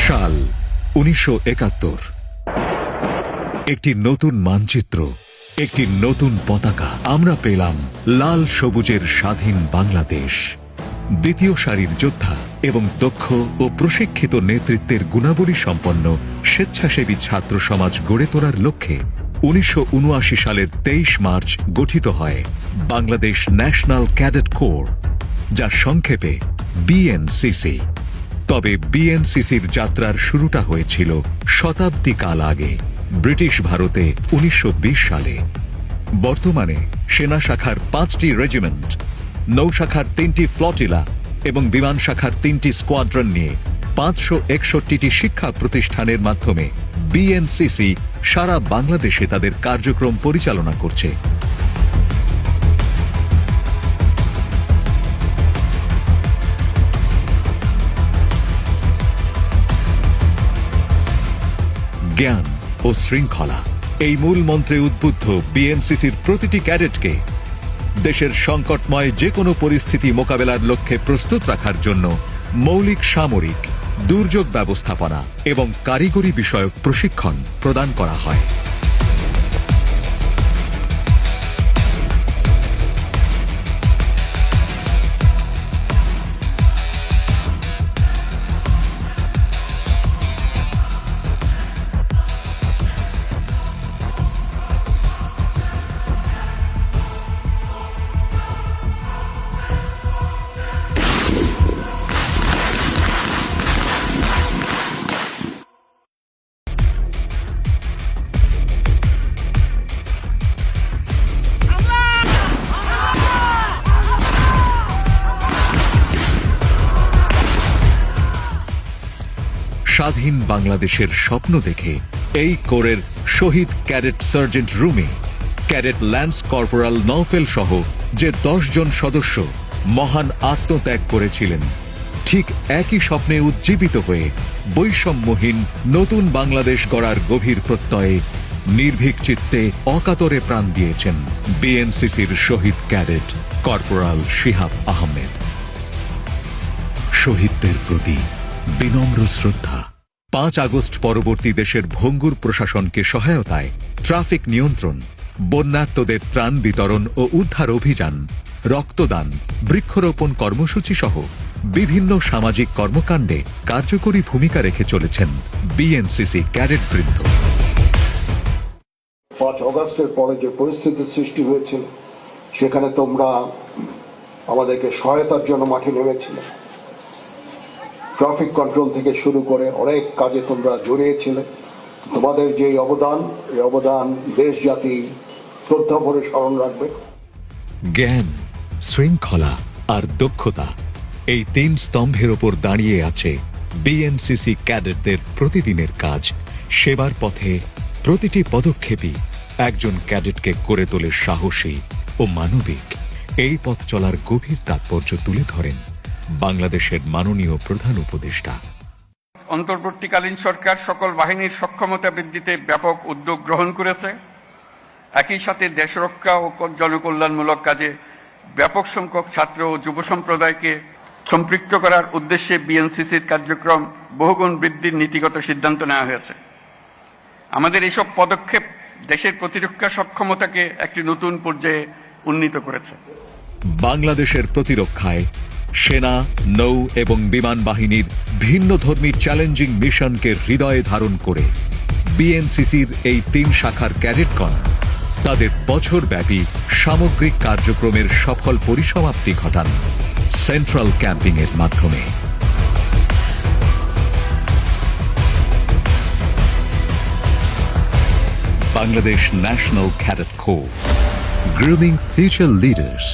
সাল 1971। একটি নতুন মানচিত্র, একটি নতুন পতাকা। আমরা পেলাম লাল সবুজের স্বাধীন বাংলাদেশ। দ্বিতীয় সারির যোদ্ধা এবং দক্ষ ও প্রশিক্ষিত নেতৃত্বের গুণাবলী সম্পন্ন স্বেচ্ছাসেবী ছাত্র সমাজ গড়ে তোলার লক্ষ্যে 1979 সালের 23 মার্চ গঠিত হয় বাংলাদেশ ন্যাশনাল ক্যাডেট কোর, যা সংক্ষেপে বিএনসিসি। তবে বিএনসিসির যাত্রার শুরুটা হয়েছিল শতাব্দী কাল আগে, ব্রিটিশ ভারতে 1920 সালে। বর্তমানে সেনা শাখার 5টি রেজিমেন্ট, নৌ শাখার 3টি ফ্লটিলা এবং বিমান শাখার 3টি স্কোয়াড্রন নিয়ে 561টি শিক্ষা প্রতিষ্ঠানের মাধ্যমে বিএনসিসি সারা বাংলাদেশে তাদের কার্যক্রম পরিচালনা করছে। জ্ঞান ও শৃঙ্খলা, এই মূল মন্ত্রে উদ্বুদ্ধ বিএনসিসির প্রতিটি ক্যাডেটকে দেশের সংকটময় যে কোনো পরিস্থিতি মোকাবেলার লক্ষ্যে প্রস্তুত রাখার জন্য মৌলিক সামরিক, দুর্যোগ ব্যবস্থাপনা এবং কারিগরি বিষয়ক প্রশিক্ষণ প্রদান করা হয়। স্বাধীন বাংলাদেশের স্বপ্ন দেখে এই কোরের শহীদ cadet sergeant Rumi, cadet lance corporal Naufel সহ যে 10 জন সদস্য মহান আত্মত্যাগ করেছিলেন, ঠিক একই স্বপ্নে উজ্জীবিত হয়ে বৈষম্যহীন নতুন বাংলাদেশ গড়ার গভীর প্রত্যয়ে নির্ভীক চিত্তে অকাতরে প্রাণ দিয়েছেন বিএনসিসির শহীদ ক্যাডেট কর্পোরাল শিহাব আহমেদ। শহীদদের প্রতি বিনম্র শ্রদ্ধা। 5 আগস্ট পরবর্তী দেশের ভঙ্গুর প্রশাসনকে সহায়তায় ট্রাফিক নিয়ন্ত্রণ, বন্যার্তদের ত্রাণ বিতরণ ও উদ্ধার অভিযান, রক্তদান, বৃক্ষরোপণ কর্মসূচি সহ বিভিন্ন সামাজিক কর্মকাণ্ডে কার্যকরী ভূমিকা রেখে চলেছেন বিএনসিসি ক্যাডেটবৃন্দ। 5 আগস্টের পরে যে পরিস্থিতির সৃষ্টি হয়েছিল, সেখানে তোমরা আমাদেরকে সহায়তার জন্য মাঠে নেমেছিলে। ট্রাফিক কন্ট্রোল থেকে শুরু করে অনেক কাজে তোমরা জড়িয়েছিলে। তোমাদের যে অবদান, এই অবদান দেশ জাতি শ্রদ্ধা ভরে স্মরণ রাখবে। জ্ঞান, শৃঙ্খলা আর দক্ষতা, এই 3 স্তম্ভের ওপর দাঁড়িয়ে আছে বিএনসিসি ক্যাডেটদের প্রতিদিনের কাজ। সেবার পথে প্রতিটি পদক্ষেপই একজন ক্যাডেটকে করে তোলে সাহসী ও মানবিক। এই পথ চলার গভীর তাৎপর্য তুলে ধরেন বাংলাদেশের মাননীয় প্রধান উপদেষ্টা। অন্তর্বর্তীকালীন সরকার সকল বাহিনীর সক্ষমতা বৃদ্ধিতে ব্যাপক উদ্যোগ গ্রহণ করেছে। একই সাথে দেশ রক্ষা ও জনকল্যাণমূলক কাজে ব্যাপক সংখ্যক ছাত্র ও যুব সম্প্রদায়কে সম্পৃক্ত করার উদ্দেশ্যে বিএনসিসির কার্যক্রম বহুগুণ বৃদ্ধির নীতিগত সিদ্ধান্ত নেওয়া হয়েছে। আমাদের এইসব পদক্ষেপ দেশের প্রতিরক্ষা সক্ষমতাকে একটি নতুন পর্যায়ে উন্নীত করেছে। বাংলাদেশের প্রতিরক্ষায় সেনা, নৌ এবং বিমান বাহিনীর ভিন্নধর্মী চ্যালেঞ্জিং মিশনকে হৃদয়ে ধারণ করে বিএনসিসির এই 3 শাখার ক্যাডেটগণ তাদের বছরব্যাপী সামগ্রিক কার্যক্রমের সফল পরিসমাপ্তি ঘটান সেন্ট্রাল ক্যাম্পিং এর মাধ্যমে। Bangladesh national cadet corps, grooming future leaders.